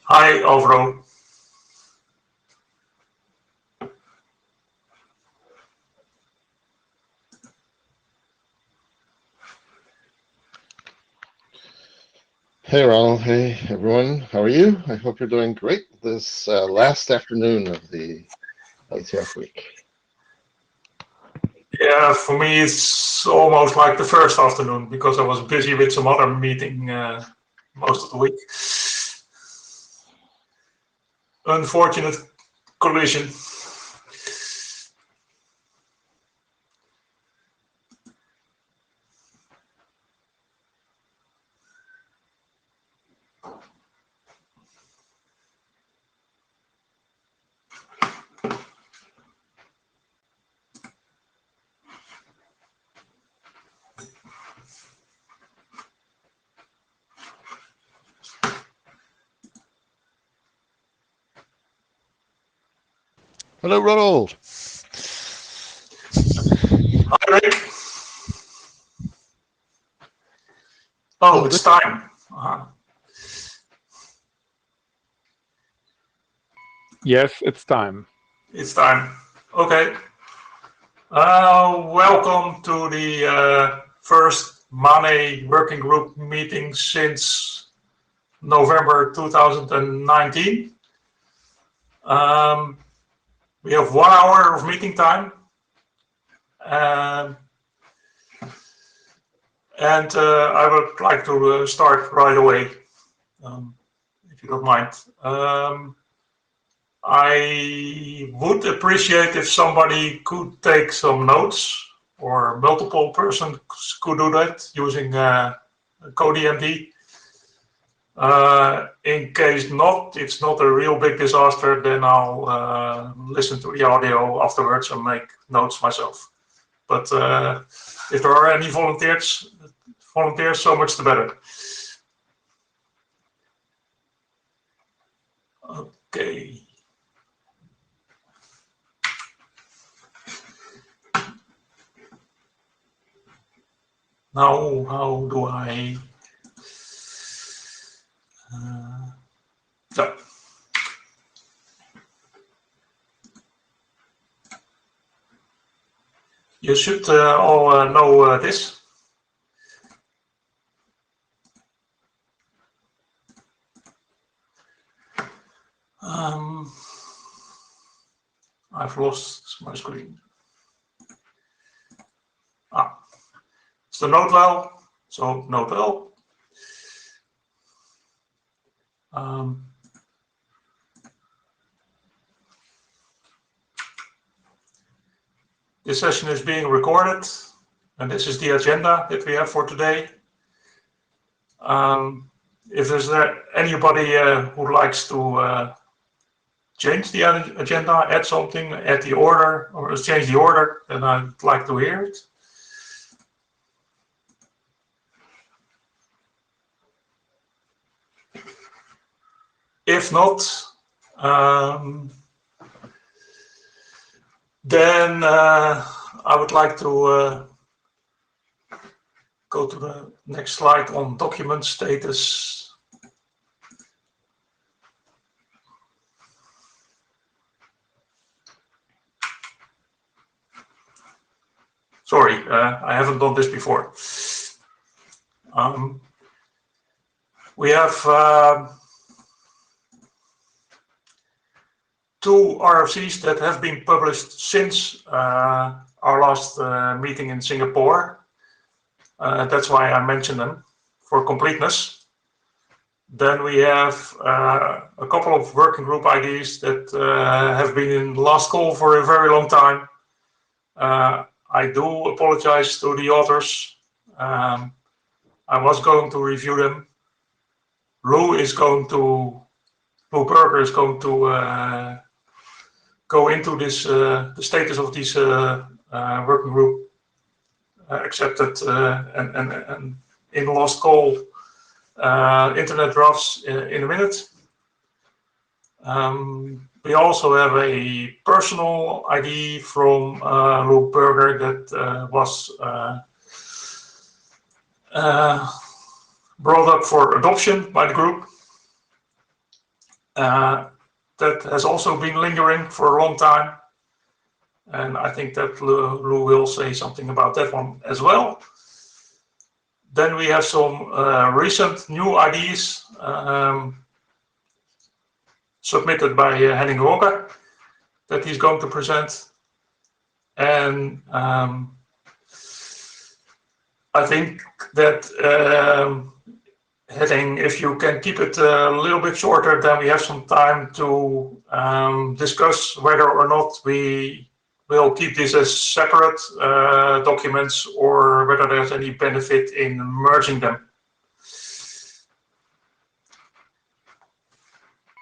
Hi, Alvaro. Hey Ronald, hey everyone, how are you? I hope you're doing great this last afternoon of the IETF week. Yeah, for me it's almost like the first afternoon because I was busy with some other meeting most of the week. Unfortunate collision. Hello Ronald. Hi, Rick. Oh, it's time. Yes, it's time. It's time. Okay. Welcome to the first Manet working group meeting since November 2019. We have 1 hour of meeting time. And I would like to start right away, if you don't mind. I would appreciate if somebody could take some notes, or multiple persons could do that using CodeMD. In case not, it's not a real big disaster, then I'll listen to the audio afterwards and make notes myself. But if there are any volunteers, so much the better. Okay. Now, how do I? So. You should all know this. I've lost my screen. It's the note well, so note well. This session is being recorded, and this is the agenda that we have for today. If there's anybody who likes to change the agenda, add something, add the order, or change the order, then I'd like to hear it. If not, then I would like to go to the next slide on document status. Sorry, I haven't done this before. We have 2 RFCs that have been published since our last meeting in Singapore. That's why I mentioned them for completeness. Then we have a couple of working group IDs that have been in last call for a very long time. I do apologize to the authors. I was going to review them. Lou Berger is going to go into this the status of these working group accepted and in last call internet drafts in a minute. We also have a personal ID from Lou Berger that was brought up for adoption by the group. that has also been lingering for a long time. And I think that Lou will say something about that one as well. Then we have some recent new ideas submitted by Henning Roker that he's going to present. And I think that Henning, if you can keep it a little bit shorter, then we have some time to discuss whether or not we will keep this as separate documents or whether there's any benefit in merging them.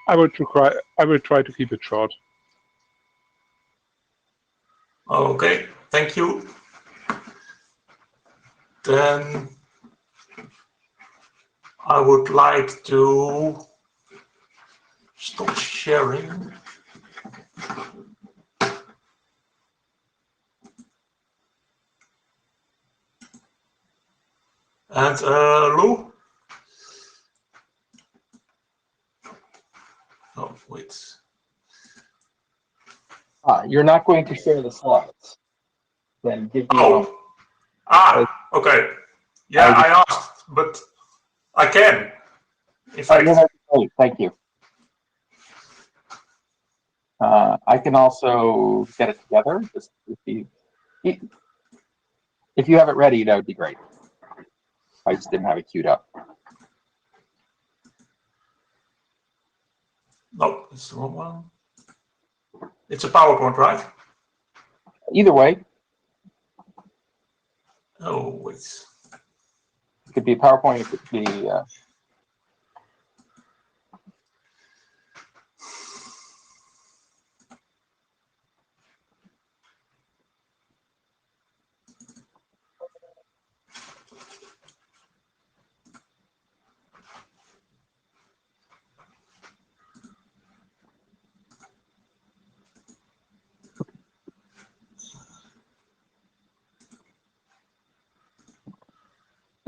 I will try to keep it short. Okay, thank you. Then I would like to stop sharing. And Lou? Oh, wait. You're not going to share the slides. Then give me Okay. Yeah, I asked, but I can. In fact. Great, thank you. I can also get it together. Just if you have it ready, that would be great. I just didn't have it queued up. No, it's the wrong one. It's a PowerPoint, right? Either way, Oh, wait. it could be a PowerPoint, it could be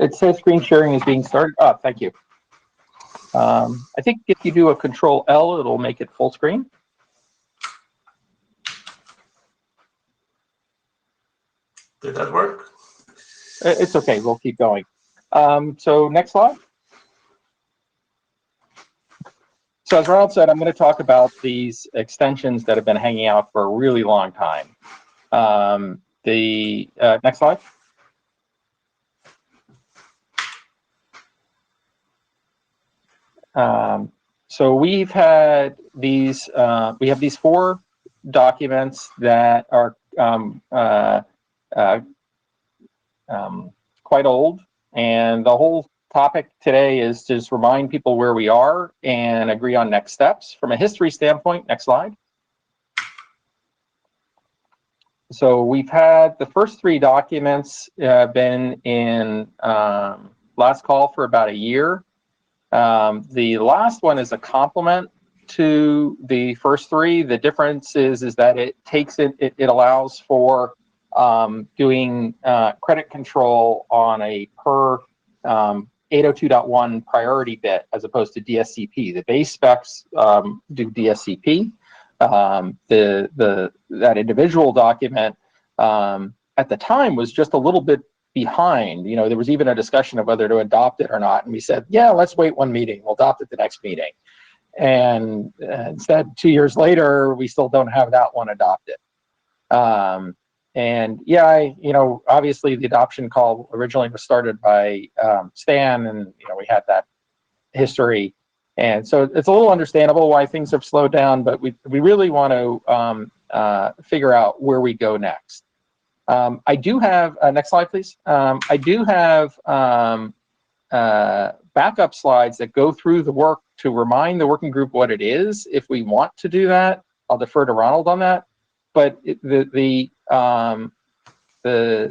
it says screen sharing is being started. Oh, thank you. I think if you do a Control L, it'll make it full screen. Did that work? It's okay, we'll keep going. So next slide. So as Ronald said, I'm going to talk about these extensions that have been hanging out for a really long time. Next slide. So we've had these, we have these 4 documents that are quite old, and the whole topic today is to just remind people where we are and agree on next steps. From a history standpoint, next slide. So we've had the first 3 documents been in last call for about a year. The last one is a complement to the first 3. The difference is that it takes it allows for doing credit control on a per 802.1 priority bit as opposed to DSCP. The base specs do DSCP. That individual document at the time was just a little bit behind. You know, there was even a discussion of whether to adopt it or not, and we said, yeah, let's wait 1 meeting, we'll adopt it the next meeting. And instead, 2 years later, we still don't have that one adopted. And yeah, you know, obviously the adoption call originally was started by Stan, and you know, we had that history, and so it's a little understandable why things have slowed down. But we really want to figure out where we go next. I do have next slide, please. I do have backup slides that go through the work to remind the working group what it is. If we want to do that, I'll defer to Ronald on that. But the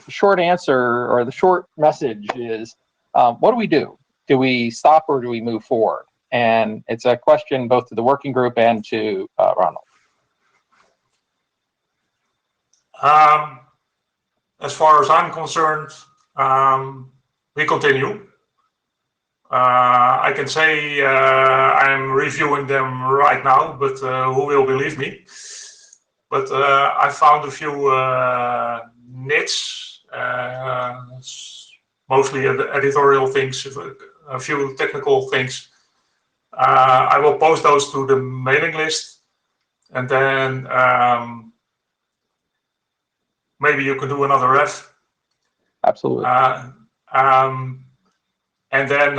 short answer, or the short message, is what do we do? Do we stop or do we move forward? And it's a question both to the working group and to Ronald. As far as I'm concerned, we continue. I can say I'm reviewing them right now, but who will believe me? But I found a few nits, mostly editorial things, a few technical things. I will post those to the mailing list, and then maybe you can do another ref. Absolutely. And then,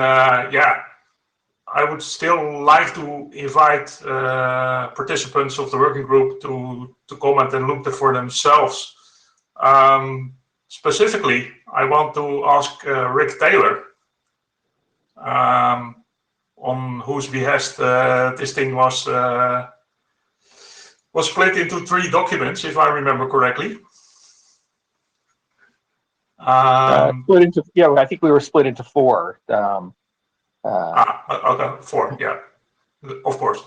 yeah, I would still like to invite participants of the working group to comment and look for themselves. Specifically, I want to ask Rick Taylor, on whose behest this thing was split into 3 documents, if I remember correctly. Split into, yeah, I think we were split into 4. Okay, 4, yeah, of course.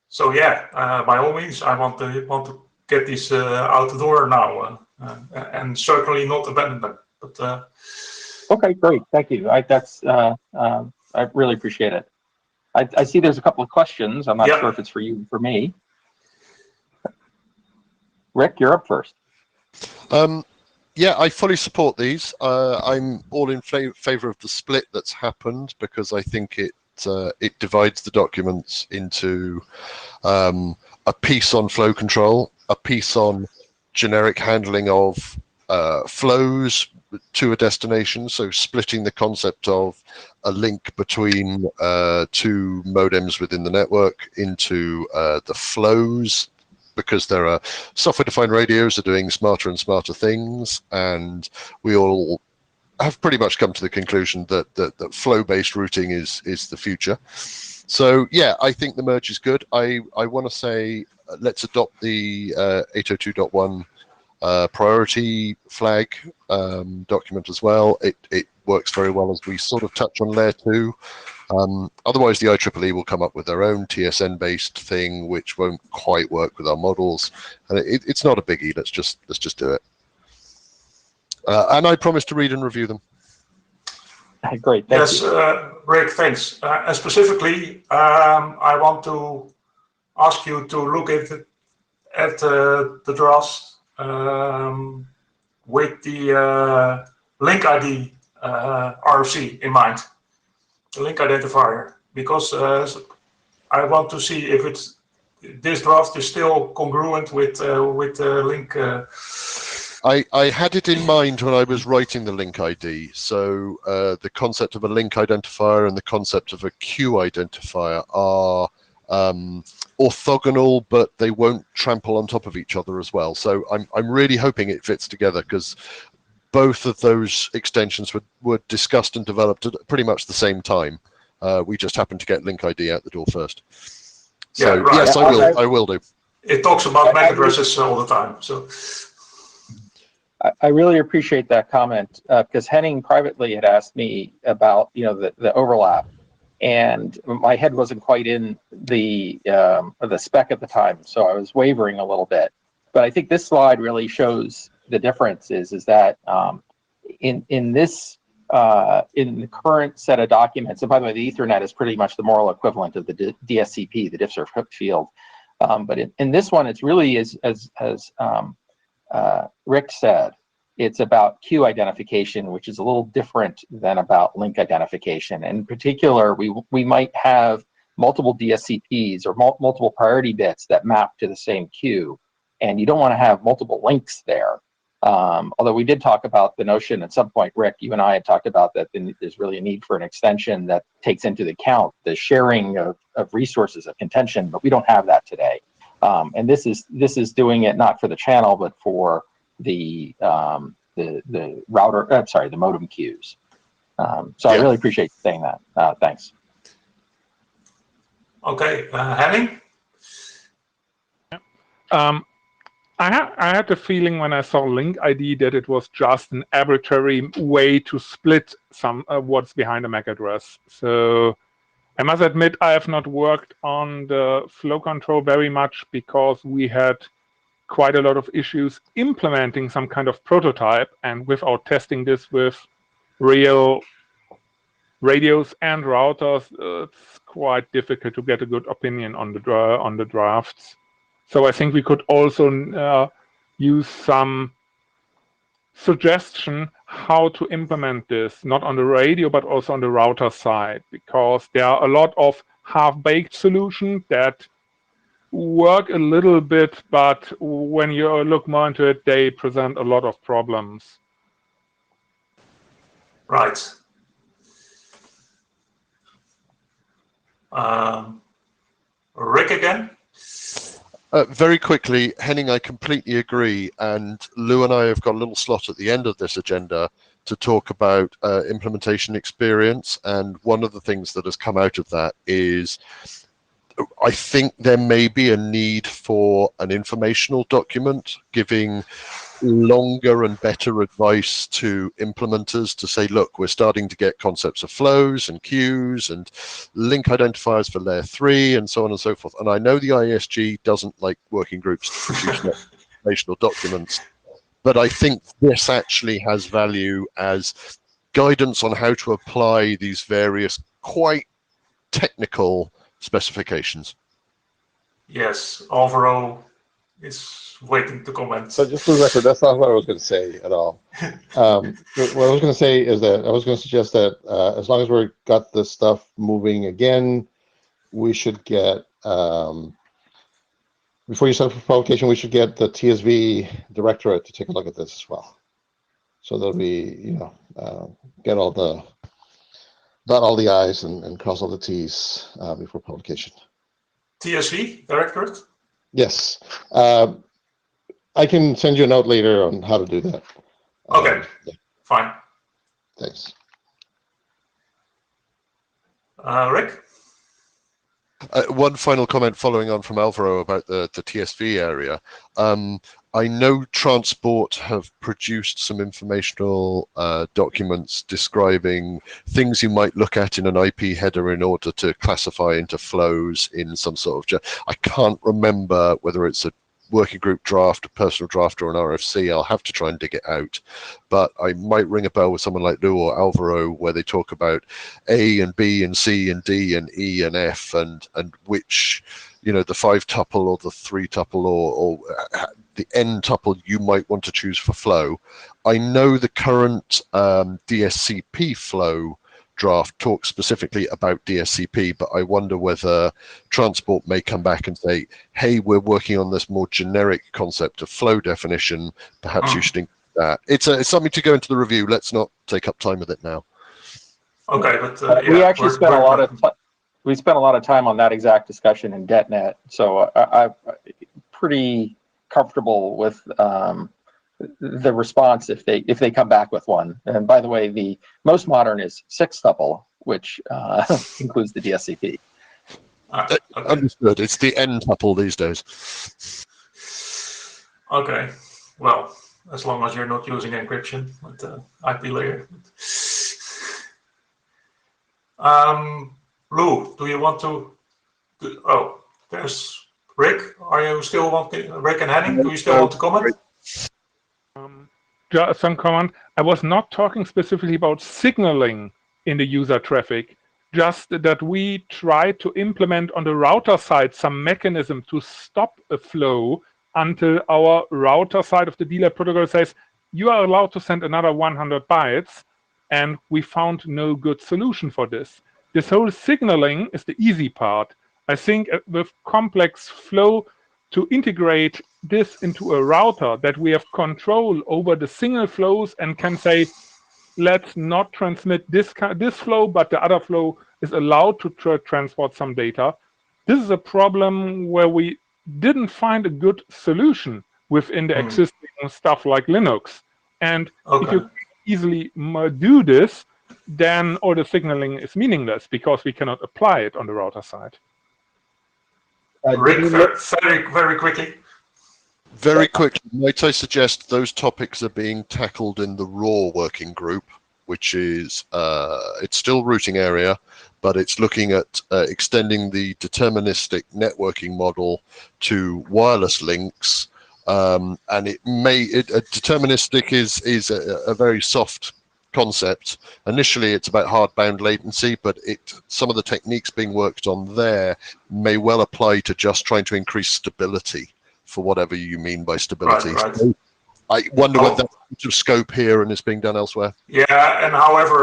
So yeah, by all means, I want to get these out the door now, and certainly not abandon them. But okay, great, thank you. I really appreciate it. I see there's a couple of questions. I'm not sure if it's for you or for me. Rick, you're up first. Yeah, I fully support these. I'm all in favor of the split that's happened because I think it divides the documents into a piece on flow control, a piece on generic handling of flows to a destination, so splitting the concept of a link between 2 modems within the network into the flows, because there are software-defined radios are doing smarter and smarter things, and we all have pretty much come to the conclusion that flow-based routing is the future. So yeah, I think the merge is good. I want to say let's adopt the 802.1 priority flag document as well. It works very well as we sort of touch on layer 2. Otherwise, the IEEE will come up with their own TSN-based thing, which won't quite work with our models. And it's not a biggie. Let's just do it. And I promise to read and review them. Great. Thank you. Rick, thanks. And specifically, I want to ask you to look at the drafts with the link ID RFC in mind. The link identifier, because I want to see if this draft is still congruent with the link. I had it in mind when I was writing the link ID. So the concept of a link identifier and the concept of a queue identifier are orthogonal, but they won't trample on top of each other as well. So I'm really hoping it fits together, because both of those extensions were discussed and developed at pretty much the same time. We just happened to get link ID out the door first. So yeah, right. Yes, I will do. It talks about MAC addresses all the time. So I really appreciate that comment, because Henning privately had asked me about the overlap, and my head wasn't quite in the spec at the time, so I was wavering a little bit. But I think this slide really shows the difference is that in the current set of documents, and by the way, the Ethernet is pretty much the moral equivalent of the DSCP, the diff-serve hook field. But in this one, it's really as Rick said, it's about queue identification, which is a little different than about link identification. In particular, we might have multiple DSCPs or multiple priority bits that map to the same queue, and you don't want to have multiple links there. Although we did talk about the notion at some point, Rick, you and I had talked about that there's really a need for an extension that takes into account the sharing of resources of contention, but we don't have that today. And this is doing it not for the channel, but for the router. I'm sorry, the modem queues. So yeah. I really appreciate you saying that. Thanks. Okay, Henning. I had the feeling when I saw link ID that it was just an arbitrary way to split some what's behind a MAC address. So I must admit I have not worked on the flow control very much, because we had quite a lot of issues implementing some kind of prototype, and without testing this with real radios and routers, it's quite difficult to get a good opinion on the drafts. So I think we could also use some suggestion how to implement this, not on the radio, but also on the router side, because there are a lot of half-baked solutions that work a little bit, but when you look more into it, they present a lot of problems. Right. Rick again? Very quickly, Henning, I completely agree. And Lou and I have got a little slot at the end of this agenda to talk about implementation experience. And one of the things that has come out of that is I think there may be a need for an informational document giving longer and better advice to implementers to say, look, we're starting to get concepts of flows and queues and link identifiers for layer 3 and so on and so forth. And I know the IESG doesn't like working groups to produce informational documents, but I think this actually has value as guidance on how to apply these various quite technical specifications. Yes, Alvaro is waiting to comment. So just for the record, that's not what I was going to say at all. What I was going to say is that I was going to suggest that as long as we've got this stuff moving again, we should get, before you send for publication, we should get the TSV directorate to take a look at this as well. So that we, get all the, dot all the I's and cross all the T's before publication. TSV directorate? Yes. I can send you a note later on how to do that. Okay, Yeah, fine. thanks. Rick? One final comment following on from Alvaro about the TSV area. I know Transport have produced some informational documents describing things you might look at in an IP header in order to classify into flows in some sort of... I can't remember whether it's a working group draft, a personal draft, or an RFC. I'll have to try and dig it out. But I might ring a bell with someone like Lou or Alvaro where they talk about A and B and C and D and E and F and which, the 5-tuple or the 3-tuple or the N tuple you might want to choose for flow. I know the current DSCP flow draft talks specifically about DSCP, but I wonder whether Transport may come back and say, hey, we're working on this more generic concept of flow definition. Perhaps you should include that. It's something to go into the review. Let's not take up time with it now. Okay, but we actually spent a lot of time on that exact discussion in DetNet, so I'm pretty comfortable with the response if they come back with one. And by the way, the most modern is 6-tuple, which includes the DSCP. Okay. Understood. It's the N tuple these days. Okay. Well, as long as you're not using encryption with the IP layer. Lou, do you want to? Oh, there's Rick. Are you still wanting? Rick and Henning, do you still want to comment? Just some comment. I was not talking specifically about signaling in the user traffic, just that we try to implement on the router side some mechanism to stop a flow until our router side of the DLAP protocol says, you are allowed to send another 100 bytes, and we found no good solution for this. This whole signaling is the easy part. I think with complex flow, to integrate this into a router that we have control over the single flows and can say, let's not transmit this flow, but the other flow is allowed to transport some data. This is a problem where we didn't find a good solution within the existing stuff like Linux. And if you easily do this, then all the signaling is meaningless because we cannot apply it on the router side. Rick, very quickly. Very quickly, might I suggest those topics are being tackled in the RAW working group, which is, it's still routing area, but it's looking at extending the deterministic networking model to wireless links. And deterministic is a very soft concept. Initially, it's about hardbound latency, but some of the techniques being worked on there may well apply to just trying to increase stability, for whatever you mean by stability. Right. So I wonder whether that's out of scope here and is being done elsewhere. Yeah, and however,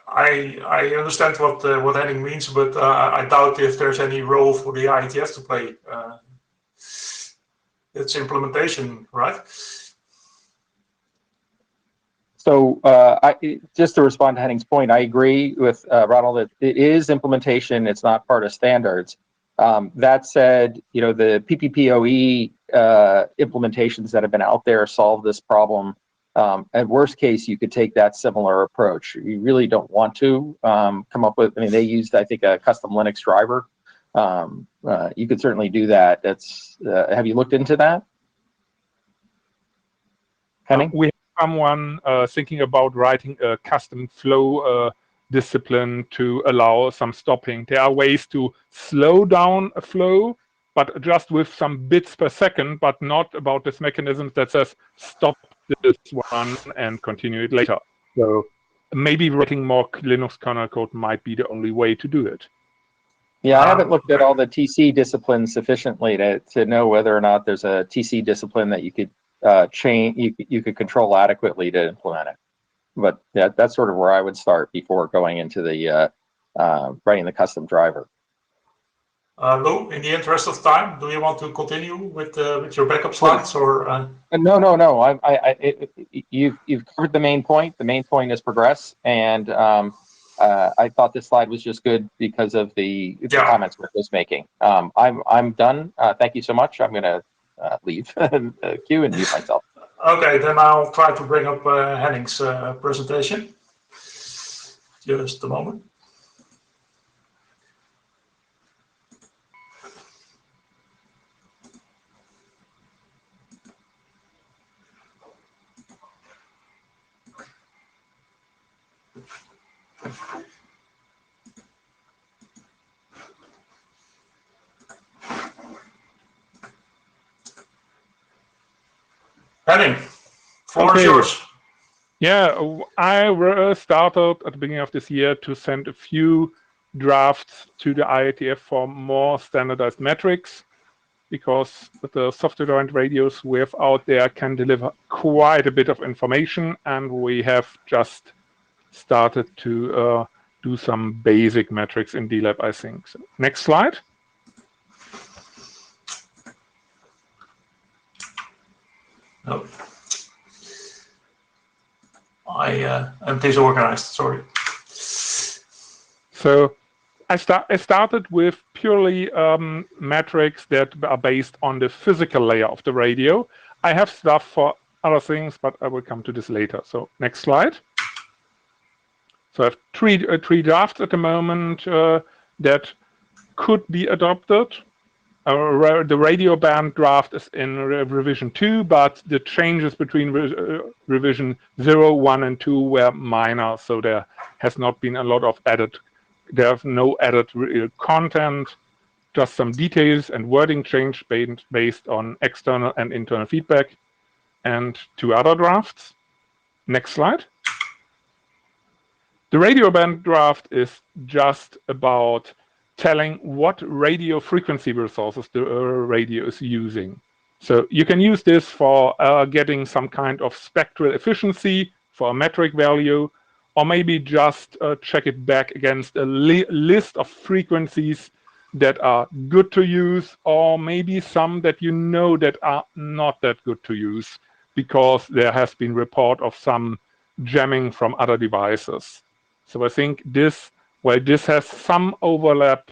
I understand what Henning means, but I doubt if there's any role for the IETF to play. It's implementation, right? So just to respond to Henning's point, I agree with Ronald that it is implementation. It's not part of standards. That said, the PPPoE implementations that have been out there solve this problem. At worst case, you could take that similar approach. You really don't want to come up with, they used, I think, a custom Linux driver. You could certainly do that. Have you looked into that, Henning? We have someone thinking about writing a custom flow discipline to allow some stopping. There are ways to slow down a flow, but just with some bits per second, but not about this mechanism that says stop this one and continue it later. So maybe writing more Linux kernel code might be the only way to do it. Yeah, I haven't looked at all the TC disciplines sufficiently to know whether or not there's a TC discipline that you could you could control adequately to implement it. But yeah, that's sort of where I would start before going into the writing the custom driver. Lou, in the interest of time, do you want to continue with your backup slides, or? No. You've covered the main point. The main point is progress, and I thought this slide was just good because of the comments Rick was making. I'm done. Thank you so much. I'm going to leave the queue and mute myself. Okay, then I'll try to bring up Henning's presentation. Just a moment. Henning, floor is yours. Yeah, I started at the beginning of this year to send a few drafts to the IETF for more standardized metrics, because the software-defined radios we have out there can deliver quite a bit of information, and we have just started to do some basic metrics in DLab, I think. So, next slide. No. I am disorganized, sorry. So I started with purely metrics that are based on the physical layer of the radio. I have stuff for other things, but I will come to this later. So next slide. So I have three drafts at the moment that could be adopted. The radio band draft is in revision 2, but the changes between revision 0, 1, and 2 were minor, so there has not been a lot of added. There have no added content, just some details and wording change based on external and internal feedback, and 2 other drafts. Next slide. The radio band draft is just about telling what radio frequency resources the radio is using. So you can use this for getting some kind of spectral efficiency for a metric value, or maybe just check it back against a list of frequencies that are good to use, or maybe some that you know that are not that good to use because there has been report of some jamming from other devices. So I think this has some overlap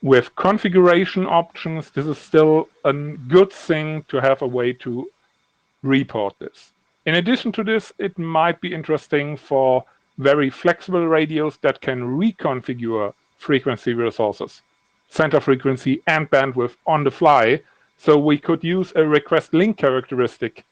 with configuration options, this is still a good thing to have a way to report this. In addition to this, it might be interesting for very flexible radios that can reconfigure frequency resources, center frequency and bandwidth on the fly. So we could use a request link characteristic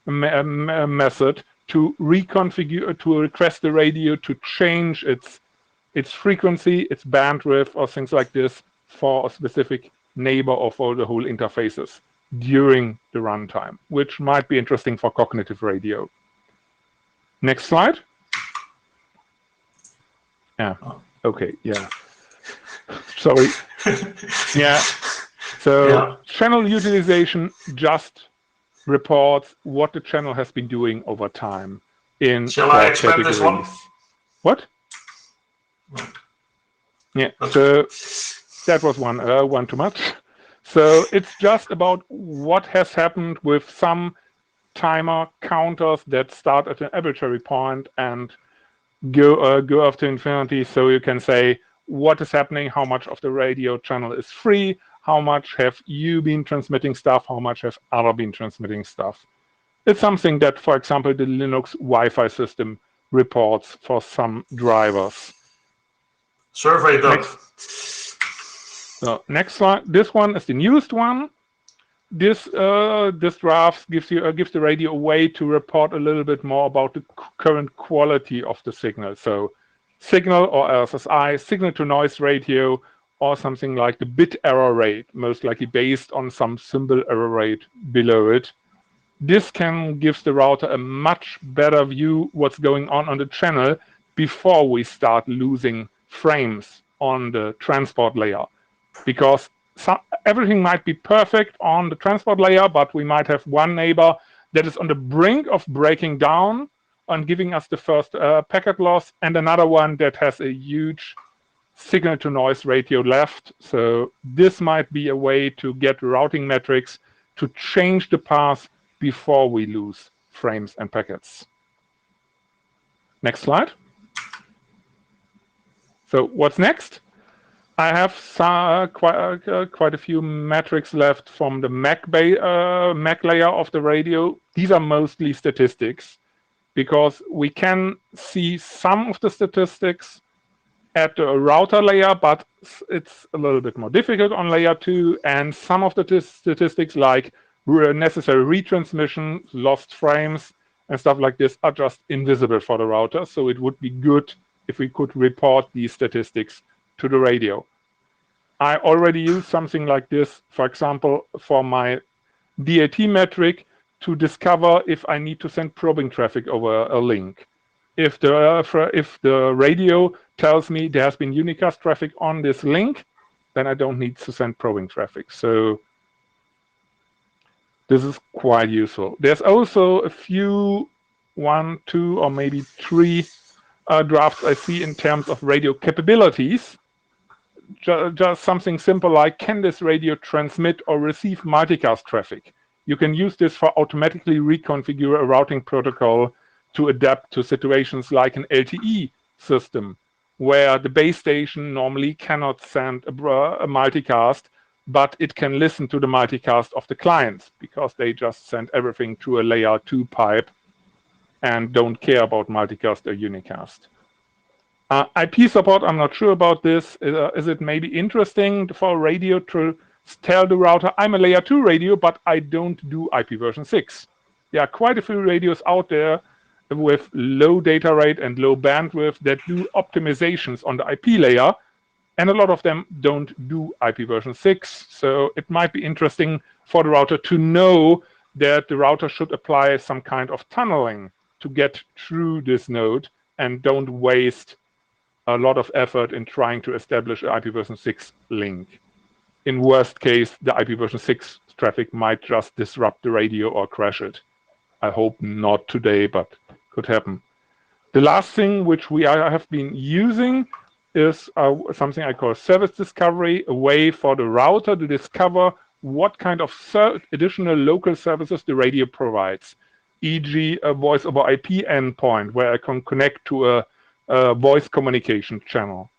method to reconfigure, to request the radio to change its frequency, its bandwidth, or things like this for a specific neighbor or for the whole interfaces during the runtime, which might be interesting for cognitive radio. Next slide. Yeah. Okay. Yeah. Sorry. Yeah. So Yeah. channel utilization just reports what the channel has been doing over time in Shall 4 I expand this one? categories. What? No. Yeah. That's So that was one too much. So it's just about what has happened with some timer counters that start at an arbitrary point and go off to infinity. So you can say what is happening, how much of the radio channel is free, how much have you been transmitting stuff, how much have other been transmitting stuff. It's something that, for example, the Linux Wi-Fi system reports for some drivers. survey done. So next slide. This one is the newest one. This draft gives the radio a way to report a little bit more about the current quality of the signal. So signal or SSI, signal to noise ratio, or something like the bit error rate, most likely based on some symbol error rate below it. This can give the router a much better view what's going on the channel before we start losing frames on the transport layer, because everything might be perfect on the transport layer, but we might have one neighbor that is on the brink of breaking down and giving us the first packet loss, and another one that has a huge signal to noise ratio left. So this might be a way to get routing metrics to change the path before we lose frames and packets. Next slide. So what's next? I have quite a few metrics left from the Mac layer of the radio. These are mostly statistics, because we can see some of the statistics at the router layer, but it's a little bit more difficult on layer 2. And some of the statistics, like necessary retransmission, lost frames, and stuff like this, are just invisible for the router. So it would be good if we could report these statistics to the radio. I already use something like this, for example, for my DAT metric to discover if I need to send probing traffic over a link. If the radio tells me there has been unicast traffic on this link, then I don't need to send probing traffic. So this is quite useful. There's also a few, 1, 2, or maybe 3 drafts I see in terms of radio capabilities. Just something simple like, can this radio transmit or receive multicast traffic? You can use this for automatically reconfigure a routing protocol to adapt to situations like an LTE system, where the base station normally cannot send a multicast, but it can listen to the multicast of the clients, because they just send everything to a layer 2 pipe and don't care about multicast or unicast. IP support, I'm not sure about this. Is it maybe interesting for a radio to tell the router, I'm a layer 2 radio, but I don't do IP version 6. There are quite a few radios out there with low data rate and low bandwidth that do optimizations on the IP layer, and a lot of them don't do IP version 6. So it might be interesting for the router to know that the router should apply some kind of tunneling to get through this node, and don't waste a lot of effort in trying to establish an IP version 6 link. In worst case, the IP version 6 traffic might just disrupt the radio or crash it. I hope not today, but could happen. The last thing which I have been using is something I call service discovery, a way for the router to discover what kind of additional local services the radio provides, e.g. a voice over IP endpoint where I can connect to a voice communication channel.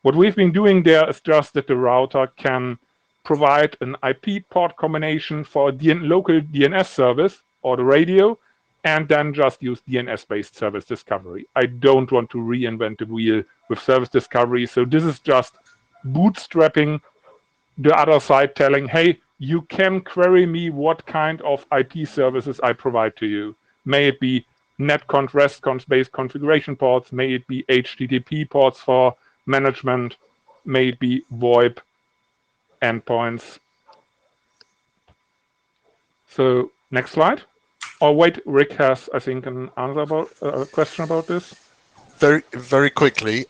What we've been doing there is just that the router can provide an IP port combination for a local DNS service or the radio, and then just use DNS-based service discovery. I don't want to reinvent the wheel with service discovery, so this is just bootstrapping the other side, telling, hey, you can query me what kind of IP services I provide to you. May it be netcont, restcont-based configuration ports, may it be HTTP ports for management, may it be VoIP endpoints. So next slide. Oh wait, Rick has, I think, an answer about a question about this. Very quickly.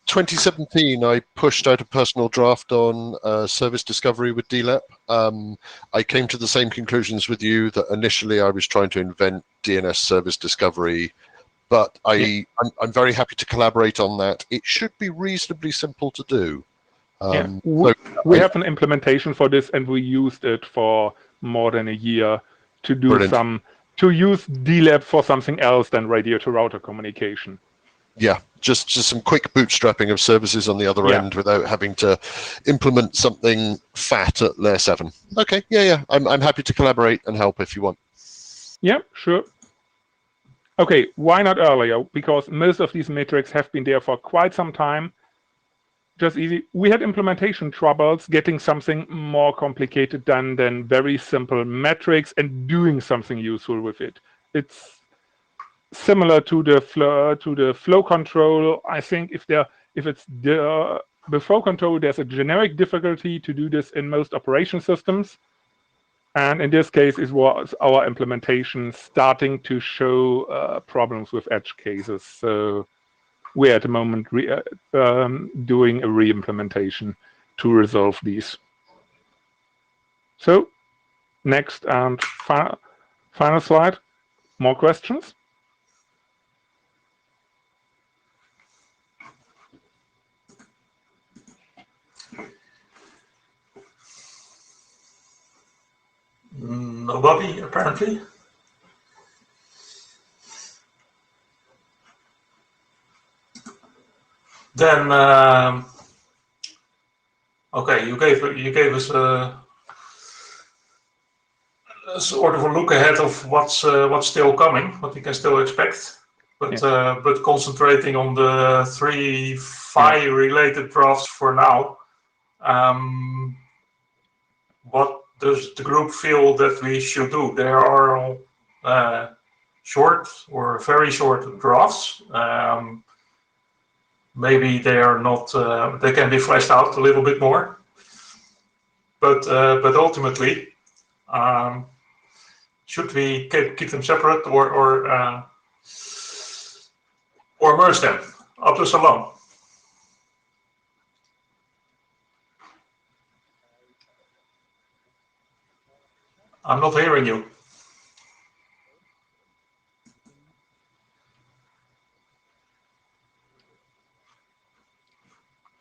2017, I pushed out a personal draft on service discovery with DLEP. I came to the same conclusions with you that initially I was trying to invent DNS service discovery, but I'm very happy to collaborate on that. It should be reasonably simple to do. We have an implementation for this, and we used it for more than a year to do to use DLEP for something else than radio to router communication. Yeah, just some quick bootstrapping of services on the other end without having to implement something fat at layer 7. Okay, yeah. I'm happy to collaborate and help if you want. Yeah, sure. Okay, why not earlier? Because most of these metrics have been there for quite some time. Just easy. We had implementation troubles getting something more complicated done than very simple metrics and doing something useful with it. It's similar to the flow control. I think if it's the flow control, there's a generic difficulty to do this in most operation systems. And in this case, it was our implementation starting to show problems with edge cases. So we're at the moment doing a re-implementation to resolve these. So next and final slide. More questions? Nobody, apparently. Then, okay, you gave us a sort of a look ahead of what's still coming, what we can still expect. But concentrating on the 3 PHY related drafts for now. What does the group feel that we should do? There are all short or very short drafts. Maybe they are not. They can be fleshed out a little bit more. But ultimately, should we keep them separate or merge them? Up to Salon. I'm not hearing you.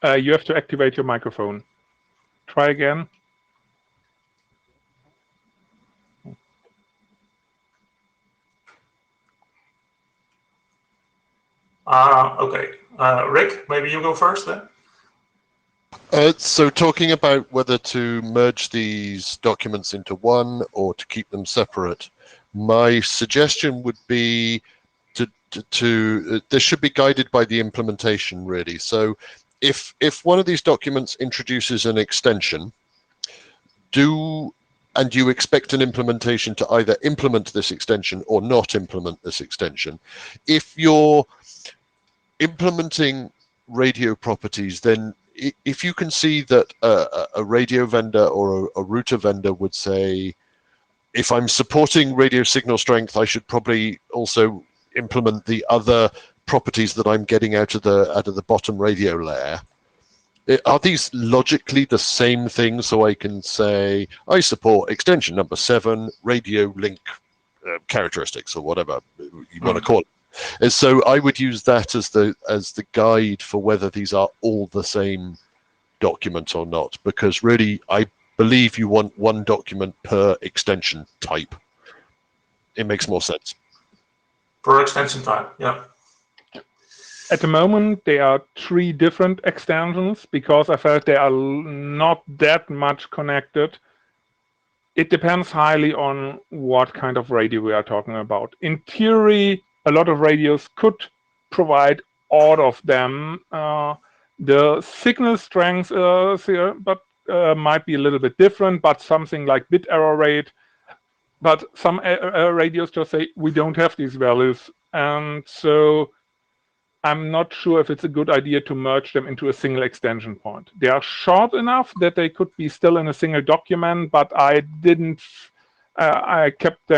You have to activate your microphone. Try again. Okay. Rick, maybe you go first then. So talking about whether to merge these documents into one or to keep them separate, my suggestion would be this should be guided by the implementation, really. So if one of these documents introduces an extension, and you expect an implementation to either implement this extension or not implement this extension, if you're implementing radio properties, then if you can see that a radio vendor or a router vendor would say, if I'm supporting radio signal strength, I should probably also implement the other properties that I'm getting out of the bottom radio layer. Are these logically the same thing? So I can say I support extension number 7 radio link characteristics or whatever you want to call it. And so I would use that as the guide for whether these are all the same document or not, because really I believe you want one document per extension type. It makes more sense. Per extension type, yeah. At the moment, there are 3 different extensions because I felt they are not that much connected. It depends highly on what kind of radio we are talking about. In theory, a lot of radios could provide all of them. The signal strength might be a little bit different, but something like bit error rate. But some radios just say, we don't have these values. And so I'm not sure if it's a good idea to merge them into a single extension point. They are short enough that they could be still in a single document, but I didn't I kept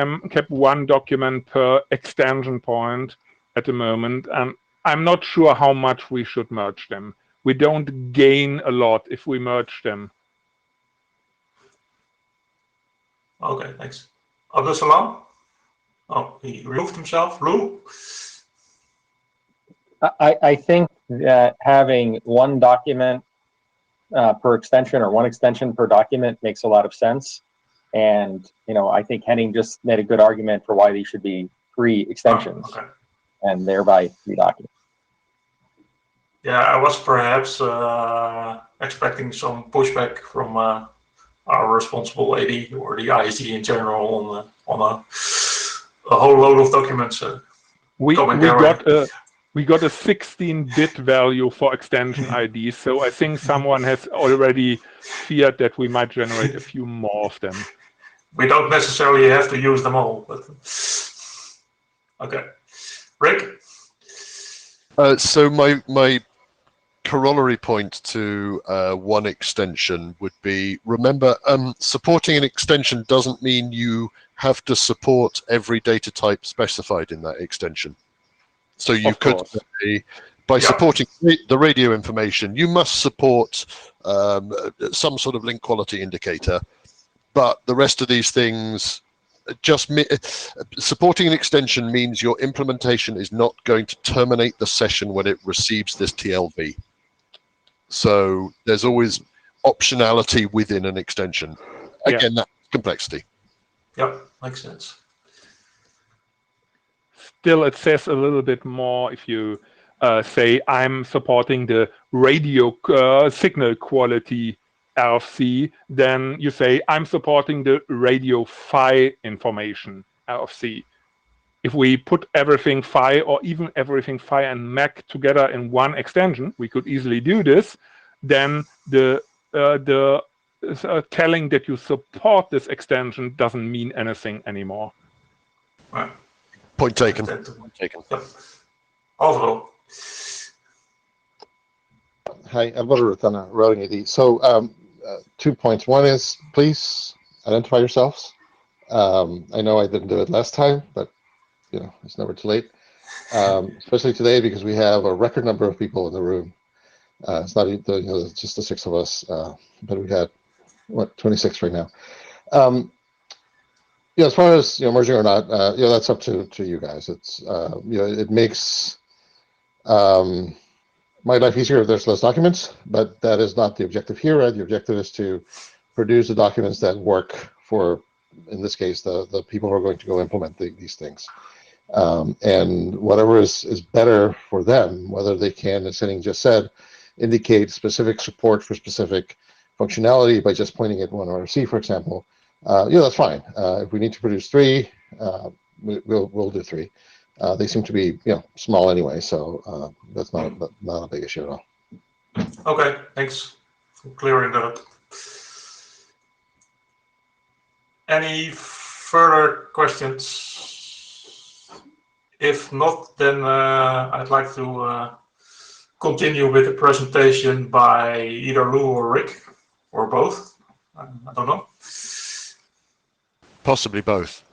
one document per extension point at the moment, and I'm not sure how much we should merge them. We don't gain a lot if we merge them. Okay, thanks. Abdul Salam? Oh, he removed himself. Lou? I think that having one document per extension, or one extension per document, makes a lot of sense. And I think Henning just made a good argument for why these should be 3 extensions, Okay. and thereby 3 documents. Yeah, I was perhaps expecting some pushback from our responsible AD or the ISD in general on a whole load of documents. We got a 16-bit value for extension ID, so I think someone has already feared that we might generate a few more of them. We don't necessarily have to use them all, but okay. Rick? So my corollary point to one extension would be, remember, supporting an extension doesn't mean you have to support every data type specified in that extension. So you could say, by supporting the radio information, you must support some sort of link quality indicator, but the rest of these things, supporting an extension means your implementation is not going to terminate the session when it receives this TLV. So there's always optionality within an extension. Again, that's complexity. Yep, makes sense. Still, it says a little bit more if you say I'm supporting the radio signal quality RFC, then you say I'm supporting the radio PHY information RFC. If we put everything PHY or even everything PHY and MAC together in one extension, we could easily do this. Then the telling that you support this extension doesn't mean anything anymore. Right. Point taken. Point taken. Yep. Overall. Hi, Alvaro Rutana, routing AD. So 2 points. One is, please identify yourselves. I know I didn't do it last time, but it's never too late. Especially today, because we have a record number of people in the room. It's not just the 6 of us, but we had 26 right now. As far as merging or not, that's up to you guys. It's it makes my life easier if there's less documents, but that is not the objective here. Right? The objective is to produce the documents that work for, in this case, the people who are going to go implement these things. And whatever is better for them, whether they can, as Henning just said, indicate specific support for specific functionality by just pointing at one RFC, for example, that's fine. If we need to produce 3, we'll do 3. They seem to be small anyway, so that's not a big issue at all. Okay, thanks for clearing that up. Any further questions? If not, then I'd like to continue with the presentation by either Lou or Rick, or both. I don't know. Possibly both.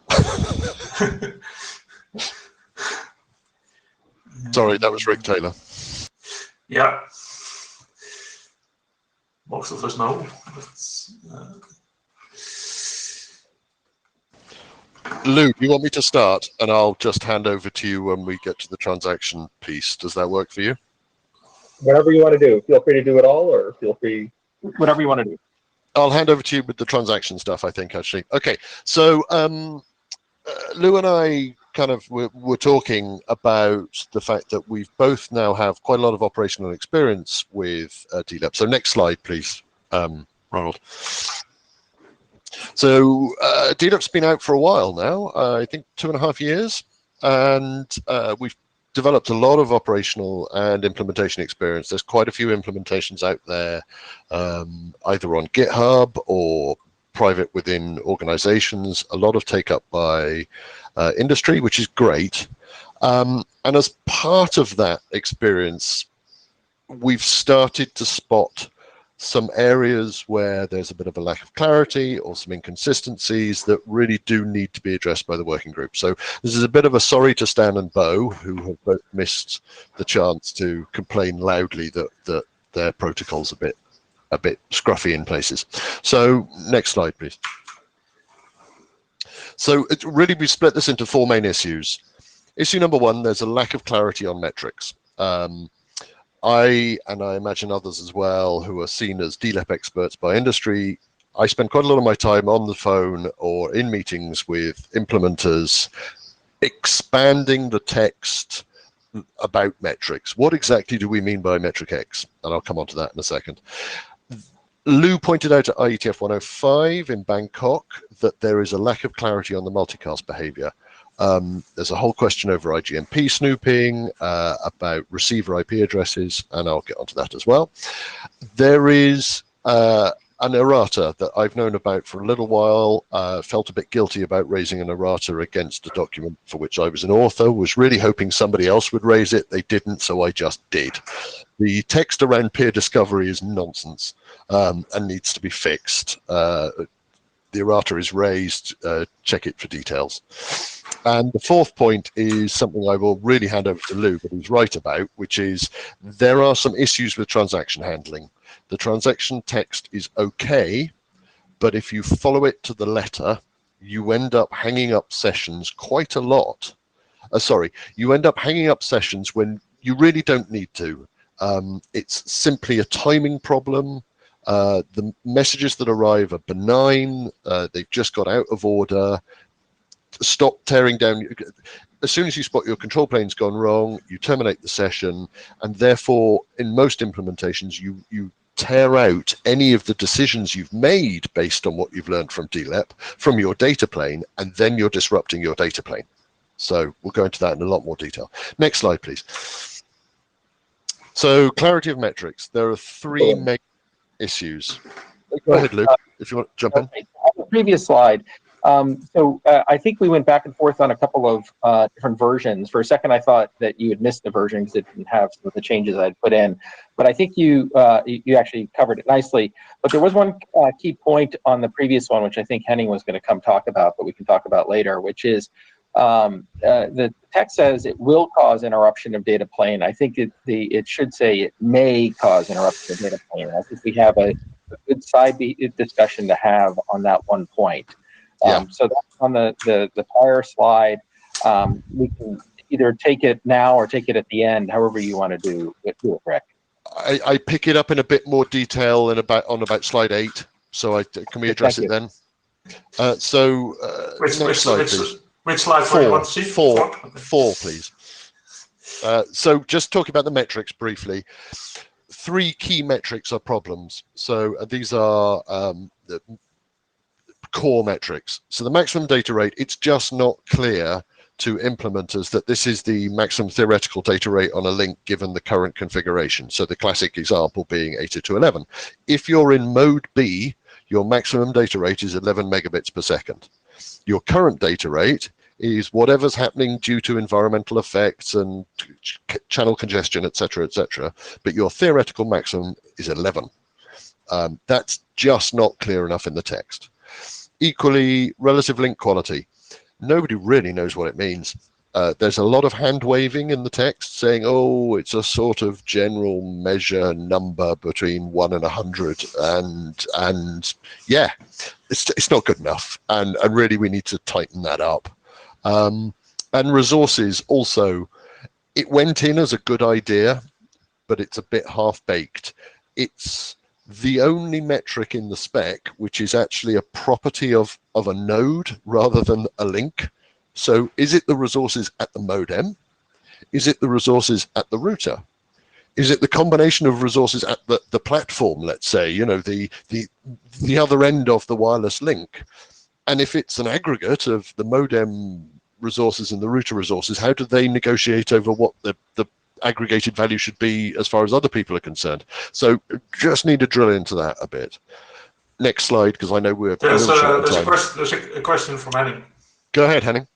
Sorry, that was Rick Taylor. Yeah. Most of us know. Lou, you want me to start, and I'll just hand over to you when we get to the transaction piece. Does that work for you? Whatever you want to do. Feel free to do it all, or feel free, whatever you want to do. I'll hand over to you with the transaction stuff, I think, actually. Okay, so Lou and I kind of were talking about the fact that we've both now have quite a lot of operational experience with DLAP. So next slide, please, Ronald. So DLAP's been out for a while now, I think 2.5 years, and we've developed a lot of operational and implementation experience. There's quite a few implementations out there, either on GitHub or private within organizations, a lot of take up by industry, which is great. And as part of that experience, we've started to spot some areas where there's a bit of a lack of clarity or some inconsistencies that really do need to be addressed by the working group. So this is a bit of a sorry to Stan and Bo, who have both missed the chance to complain loudly that their protocol's a bit scruffy in places. So next slide, please. So really, we split this into 4 main issues. Issue number 1, there's a lack of clarity on metrics. I, and I imagine others as well, who are seen as DLEP experts by industry, I spend quite a lot of my time on the phone or in meetings with implementers, expanding the text about metrics. What exactly do we mean by metric X? And I'll come on to that in a second. Lou pointed out at IETF 105 in Bangkok that there is a lack of clarity on the multicast behavior. There's a whole question over IGMP snooping, about receiver IP addresses, and I'll get onto that as well. There is an errata that I've known about for a little while, felt a bit guilty about raising an errata against a document for which I was an author, was really hoping somebody else would raise it. They didn't, so I just did. The text around peer discovery is nonsense and needs to be fixed. The errata is raised, check it for details. And the 4th point is something I will really hand over to Lou, but he's right about, which is there are some issues with transaction handling. The transaction text is okay, but if you follow it to the letter, you end up hanging up sessions quite a lot. You end up hanging up sessions when you really don't need to. It's simply a timing problem. The messages that arrive are benign. They've just got out of order. Stop tearing down. As soon as you spot your control plane's gone wrong, you terminate the session, and therefore, in most implementations, you tear out any of the decisions you've made based on what you've learned from DLEP from your data plane, and then you're disrupting your data plane. So we'll go into that in a lot more detail. Next slide, please. So clarity of metrics. There are 3 main issues. Go ahead, Luke, if you want to jump in. On the previous slide, I think we went back and forth on a couple of different versions. For a second, I thought that you had missed the version because it didn't have some of the changes I'd put in. But I think you actually covered it nicely. But there was one key point on the previous one, which I think Henning was going to come talk about, but we can talk about later, which is the text says it will cause interruption of data plane. I think it should say it may cause interruption of data plane. I think we have a good side discussion to have on that one point. So that's on the prior slide. We can either take it now or take it at the end, however you want to do it, Rick. I pick it up in a bit more detail on about slide 8. So can we address it then? Next slide, please. Which slide do you want to see? 4, please. So just talking about the metrics briefly. 3 key metrics are problems. So these are the core metrics. So the maximum data rate, it's just not clear to implementers that this is the maximum theoretical data rate on a link given the current configuration. So the classic example being 802.11. If you're in mode B, your maximum data rate is 11 megabits per second. Your current data rate is whatever's happening due to environmental effects and channel congestion, etc., but your theoretical maximum is 11. That's just not clear enough in the text. Equally, relative link quality. Nobody really knows what it means. There's a lot of hand waving in the text saying, oh, it's a sort of general measure number between 1 and 100. And yeah, it's not good enough. And really, we need to tighten that up. And resources also, it went in as a good idea, but it's a bit half-baked. It's the only metric in the spec which is actually a property of a node rather than a link. So is it the resources at the modem? Is it the resources at the router? Is it the combination of resources at the platform, let's say, the other end of the wireless link? And if it's an aggregate of the modem resources and the router resources, how do they negotiate over what the aggregated value should be as far as other people are concerned? So just need to drill into that a bit. Next slide, because I know we're there's a question from Henning. Go ahead, Henning.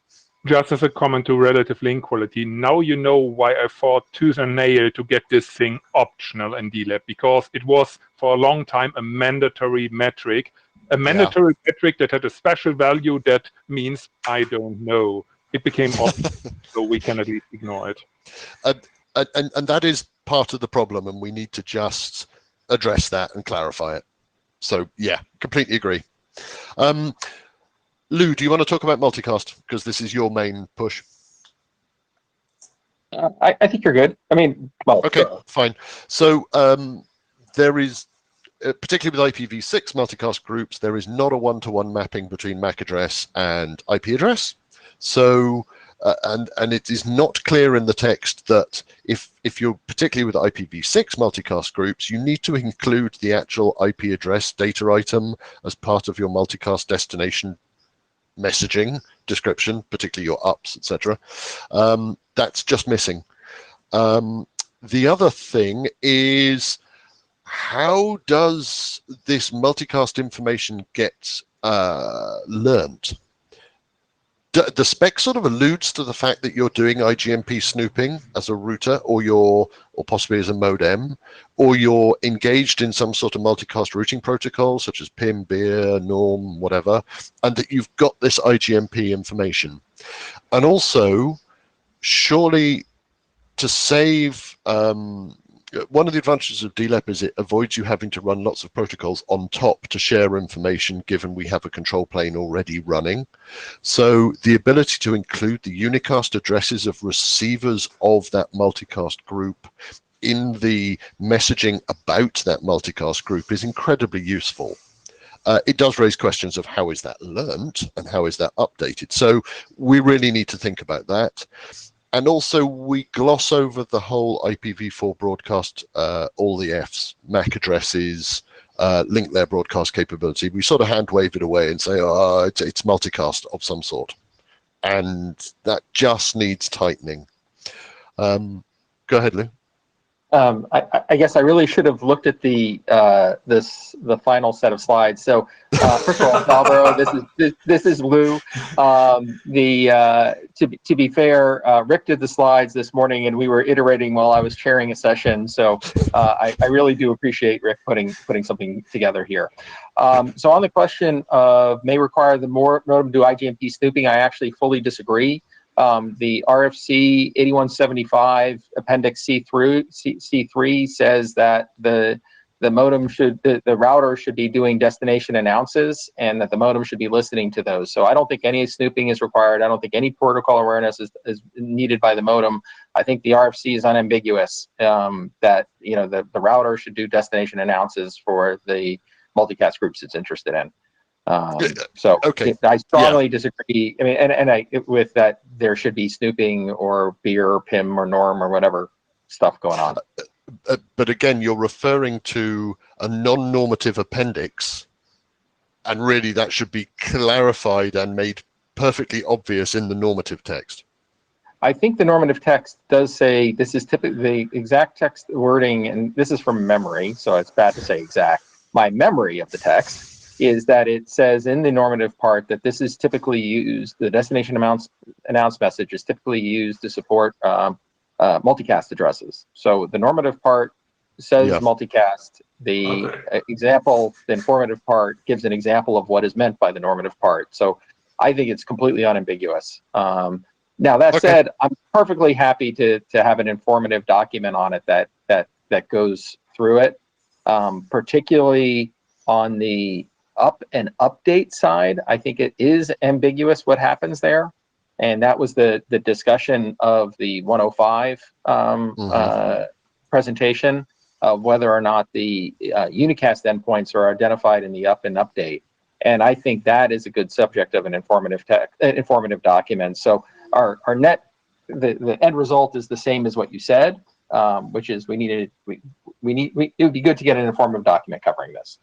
just as a comment to relative link quality, now you know why I fought tooth and nail to get this thing optional in DLab, because it was for a long time a mandatory metric. A mandatory metric that had a special value that means I don't know. It became optional, so we can at least ignore it. And that is part of the problem, and we need to just address that and clarify it. So yeah, completely agree. Lou, do you want to talk about multicast? Because this is your main push. I think you're good. I mean, well, okay, fine. So there is, particularly with IPv6 multicast groups, there is not a one-to-one mapping between MAC address and IP address. So, and it is not clear in the text that if you're particularly with IPv6 multicast groups, you need to include the actual IP address data item as part of your multicast destination messaging description, particularly your ups, etc. That's just missing. The other thing is, how does this multicast information get learned? The spec sort of alludes to the fact that you're doing IGMP snooping as a router, or possibly as a modem, or you're engaged in some sort of multicast routing protocol, such as PIM, BEER, NORM, whatever, and that you've got this IGMP information. And also, surely to save, one of the advantages of DLAP is it avoids you having to run lots of protocols on top to share information, given we have a control plane already running. So the ability to include the unicast addresses of receivers of that multicast group in the messaging about that multicast group is incredibly useful. It does raise questions of how is that learned and how is that updated. So we really need to think about that. And also, we gloss over the whole IPv4 broadcast, all the Fs, MAC addresses, link layer broadcast capability. We sort of hand wave it away and say, oh, it's multicast of some sort. And that just needs tightening. Go ahead, Lou. I guess I really should have looked at the final set of slides. So first of all, Alvaro, this is Lou. To be fair, Rick did the slides this morning, and we were iterating while I was chairing a session. So I really do appreciate Rick putting something together here. So on the question of may require the modem to do IGMP snooping, I actually fully disagree. The RFC 8175 Appendix C3 says that the modem the router should be doing destination announces, and that the modem should be listening to those. So I don't think any snooping is required. I don't think any protocol awareness is needed by the modem. I think the RFC is unambiguous that the router should do destination announces for the multicast groups it's interested in. So okay. I strongly disagree. I mean, and with that, there should be snooping or BEER, PIM, or NORM or whatever stuff going on. But again, you're referring to a non-normative appendix, and really that should be clarified and made perfectly obvious in the normative text. I think the normative text does say, this is typically the exact text wording, and this is from memory, so it's bad to say exact. My memory of the text is that it says in the normative part that this is typically used, the destination announce message is typically used to support multicast addresses. So the normative part says multicast. The example, the informative part gives an example of what is meant by the normative part. So I think it's completely unambiguous. Now that said, I'm perfectly happy to have an informative document on it that goes through it, particularly on the up and update side. I think it is ambiguous what happens there, and that was the discussion of the 105 presentation of whether or not the unicast endpoints are identified in the up and update. And I think that is a good subject of an informative document. So our net, the end result is the same as what you said, which is it would be good to get an informative document covering this.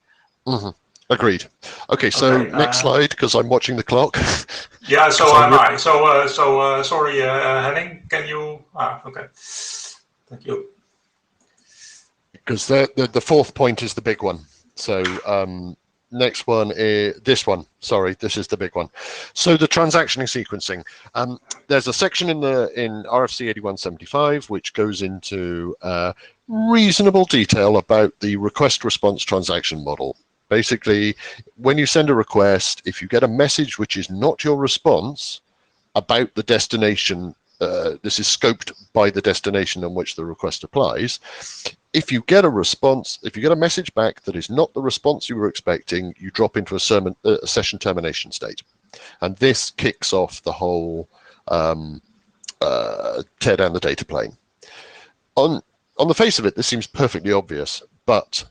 Agreed. Okay, so next slide, because I'm watching the clock. Yeah, so am I. So sorry, Henning, can you? Okay. Thank you. Because the fourth point is the big one. So next one is this one. Sorry, this is the big one. So the transaction sequencing. There's a section in RFC 8175 which goes into reasonable detail about the request response transaction model. Basically, when you send a request, if you get a message which is not your response about the destination, this is scoped by the destination on which the request applies. If you get a response, if you get a message back that is not the response you were expecting, you drop into a session termination state. And this kicks off the whole tear down the data plane. On the face of it, this seems perfectly obvious, but,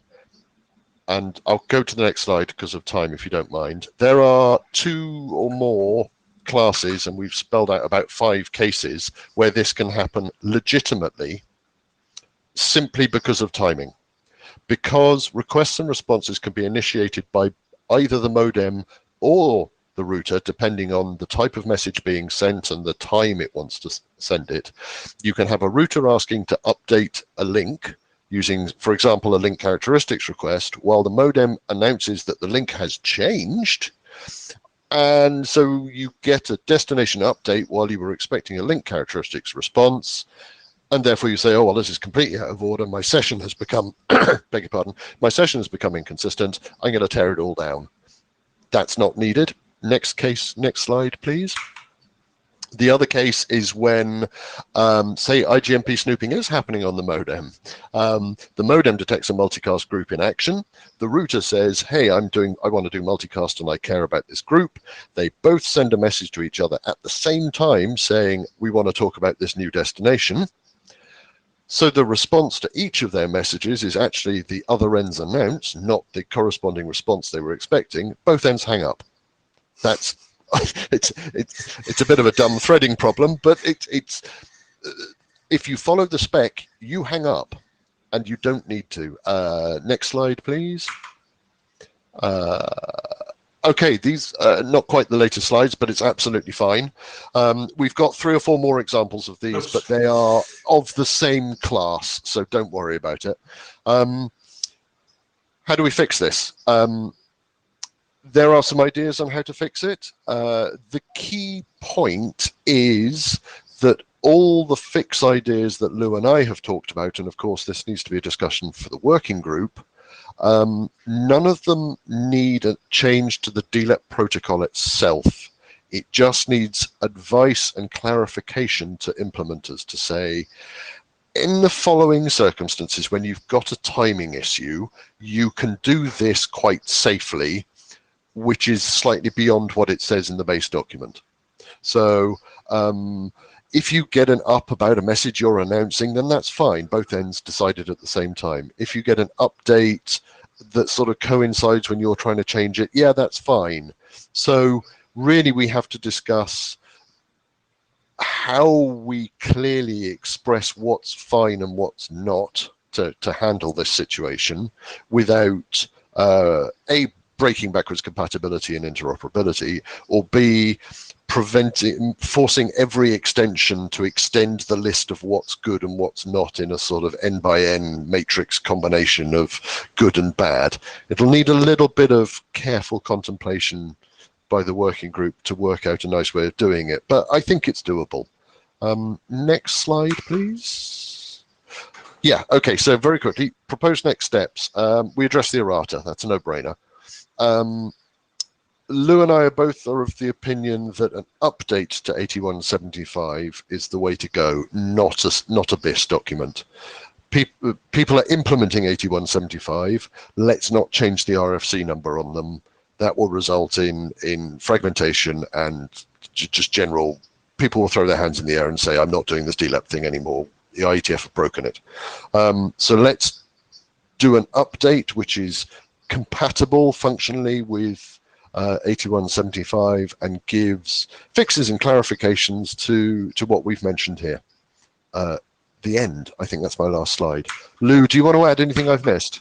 and I'll go to the next slide because of time, if you don't mind. There are 2 or more classes, and we've spelled out about 5 cases where this can happen legitimately, simply because of timing. Because requests and responses can be initiated by either the modem or the router, depending on the type of message being sent and the time it wants to send it. You can have a router asking to update a link using, for example, a link characteristics request, while the modem announces that the link has changed. And so you get a destination update while you were expecting a link characteristics response. And therefore you say, oh, well, this is completely out of order. My session has become, beg your pardon, my session has become inconsistent. I'm going to tear it all down. That's not needed. Next case, next slide, please. The other case is when, say, IGMP snooping is happening on the modem. The modem detects a multicast group in action. The router says, hey, I want to do multicast and I care about this group. They both send a message to each other at the same time saying, we want to talk about this new destination. So the response to each of their messages is actually the other end's announce, not the corresponding response they were expecting. Both ends hang up. That's it's a bit of a dumb threading problem, but it's if you follow the spec, you hang up, and you don't need to. Next slide, please. Okay, these are not quite the latest slides, but it's absolutely fine. We've got 3 or 4 more examples of these, but they are of the same class, so don't worry about it. How do we fix this? There are some ideas on how to fix it. The key point is that all the fix ideas that Lou and I have talked about, and of course this needs to be a discussion for the working group, none of them need a change to the DLEP protocol itself. It just needs advice and clarification to implementers to say, in the following circumstances, when you've got a timing issue, you can do this quite safely, which is slightly beyond what it says in the base document. So if you get an up about a message you're announcing, then that's fine. Both ends decided at the same time. If you get an update that sort of coincides when you're trying to change it, yeah, that's fine. So really we have to discuss how we clearly express what's fine and what's not to handle this situation without A, breaking backwards compatibility and interoperability, or B, forcing every extension to extend the list of what's good and what's not in a sort of n by n matrix combination of good and bad. It'll need a little bit of careful contemplation by the working group to work out a nice way of doing it, but I think it's doable. Next slide, please. Yeah, okay, so very quickly, proposed next steps. We address the errata, that's a no-brainer. Lou and I are both of the opinion that an update to 8175 is the way to go, not a BIS document. People are implementing 8175. Let's not change the RFC number on them. That will result in fragmentation and just general. People will throw their hands in the air and say, "I'm not doing this DLEP thing anymore. The IETF have broken it." So let's do an update which is compatible functionally with 8175 and gives fixes and clarifications to what we've mentioned here. The end. I think that's my last slide. Lou, do you want to add anything I've missed?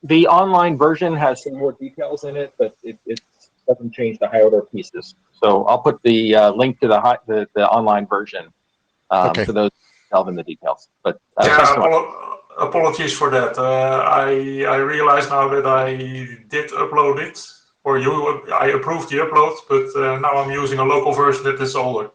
The online version has some more details in it, but it doesn't change the higher order pieces. So I'll put the link to the online version Okay. for those who delve in the details. But Yeah, apologies for that. I realize now that I did upload it, or I approved the upload, but now I'm using a local version that is older.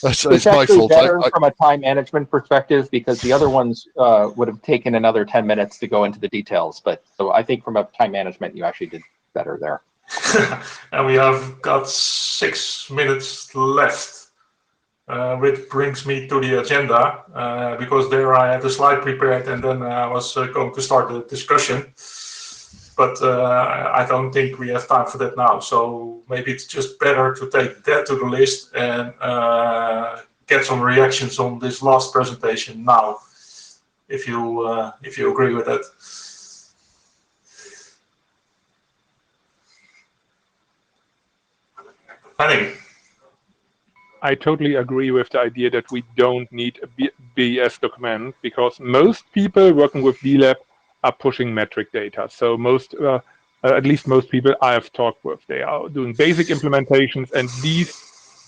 It's It's my actually fault. better from a time management perspective because the other ones would have taken another 10 minutes to go into the details. But so I think from a time management, you actually did better there. And we have got 6 minutes left, which brings me to the agenda, because there I had a slide prepared and then I was going to start the discussion. But I don't think we have time for that now. So maybe it's just better to take that to the list and get some reactions on this last presentation now, if you agree with that. Henning. I totally agree with the idea that we don't need a BES document because most people working with DLAB are pushing metric data. So at least most people I have talked with, they are doing basic implementations, and these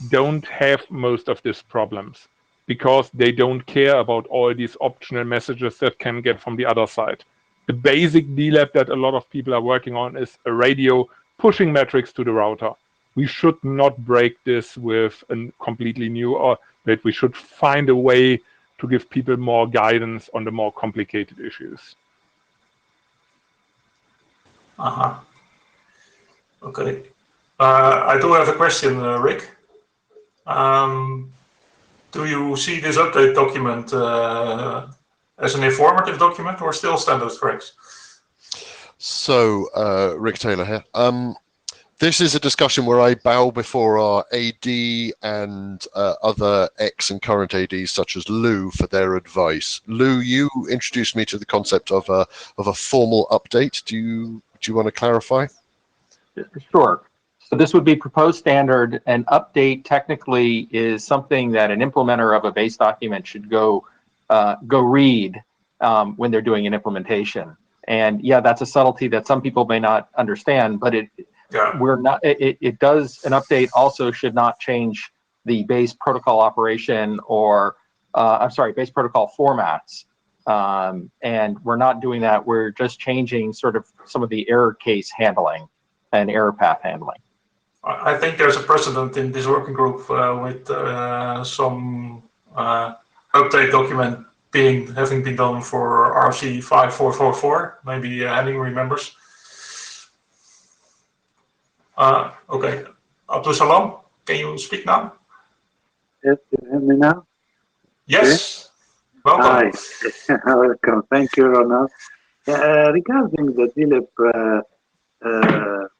don't have most of these problems because they don't care about all these optional messages that can get from the other side. The basic DLAB that a lot of people are working on is a radio pushing metrics to the router. We should not break this with a completely new, or that we should find a way to give people more guidance on the more complicated issues. Okay. I do have a question, Rick. Do you see this update document as an informative document or still standard correct? So, Rick Taylor here. This is a discussion where I bow before our AD and other ex and current ADs such as Lou for their advice. Lou, you introduced me to the concept of a formal update. Do you want to clarify? Sure. So this would be proposed standard. An update technically is something that an implementer of a base document should go read when they're doing an implementation. And yeah, that's a subtlety that some people may not understand, but it does, an update also should not change the base protocol operation or base protocol formats. And we're not doing that. We're just changing sort of some of the error case handling and error path handling. I think there's a precedent in this working group with some update document having been done for RC 5444. Maybe Henning remembers. Okay, Abdul Salam, can you speak now? Yes, can you hear me now? Yes. Welcome. Hi, welcome. Thank you, Ronald. Regarding the DLIP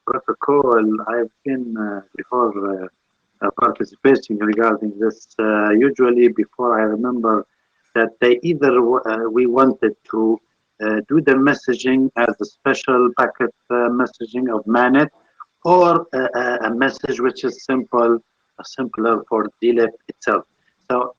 protocol, I've been before participating regarding this. Usually, before I remember that they either we wanted to do the messaging as a special packet messaging of Manet, or a message which is simpler for DLIP itself. So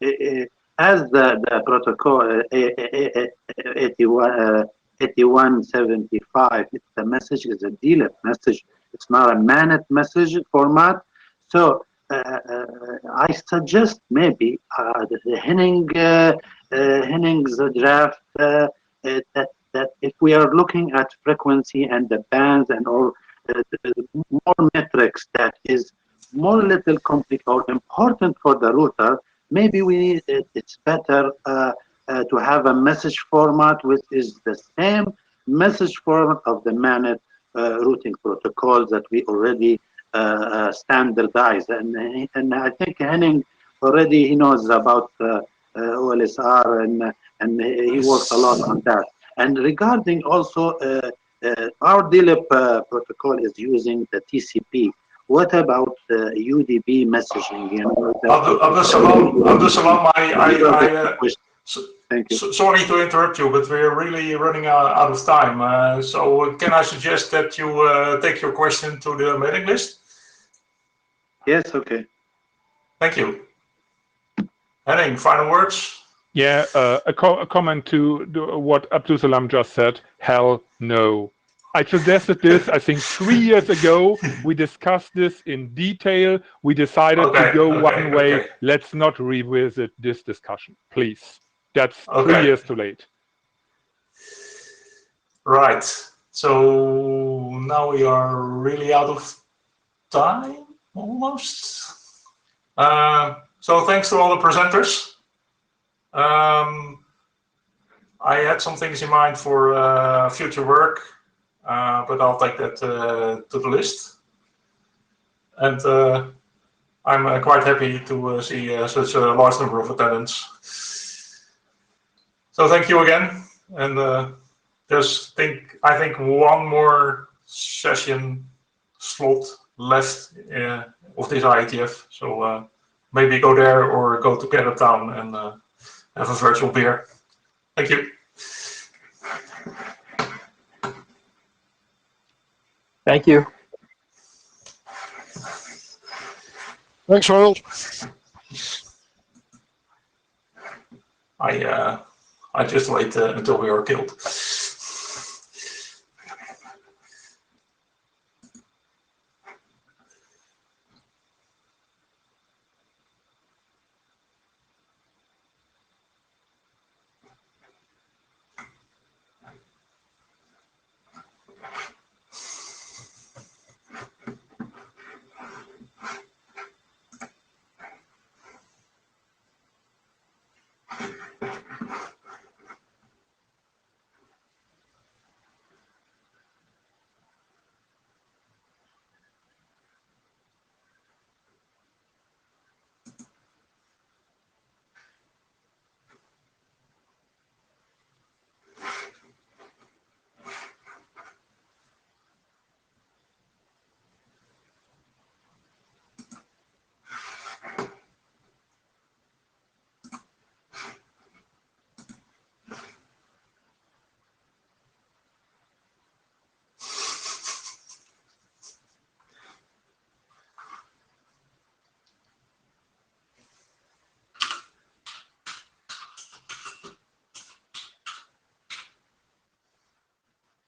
as the protocol 8175, the message is a DLIP message. It's not a Manet message format. So I suggest maybe the Henning's draft that if we are looking at frequency and the bands and all more metrics that is more little complicated or important for the router, maybe we need it's better to have a message format which is the same message format of the Manet routing protocols that we already standardized. And I think Henning already he knows about OLSR and he works a lot on that. And regarding also our DLIP protocol is using the TCP. What about UDP messaging? You know, Abdul Salam, thank you. Sorry to interrupt you, but we're really running out of time. So can I suggest that you take your question to the mailing list? Yes, okay. Thank you. Henning, final words? Yeah, a comment to what Abdul Salam just said. Hell no. I suggested this, I think 3 years ago. We discussed this in detail. We decided to go one way. Okay. Let's not revisit this discussion, please. That's 3 years too late. Right. So now we are really out of time, almost. So thanks to all the presenters. I had some things in mind for future work, but I'll take that to the list. And I'm quite happy to see such a large number of attendants. So thank you again. And I think one more session slot left of this IETF. So maybe go there or go to Gather Town and have a virtual beer. Thank you. Thank you. Thanks, Ronald. I just wait until we are killed.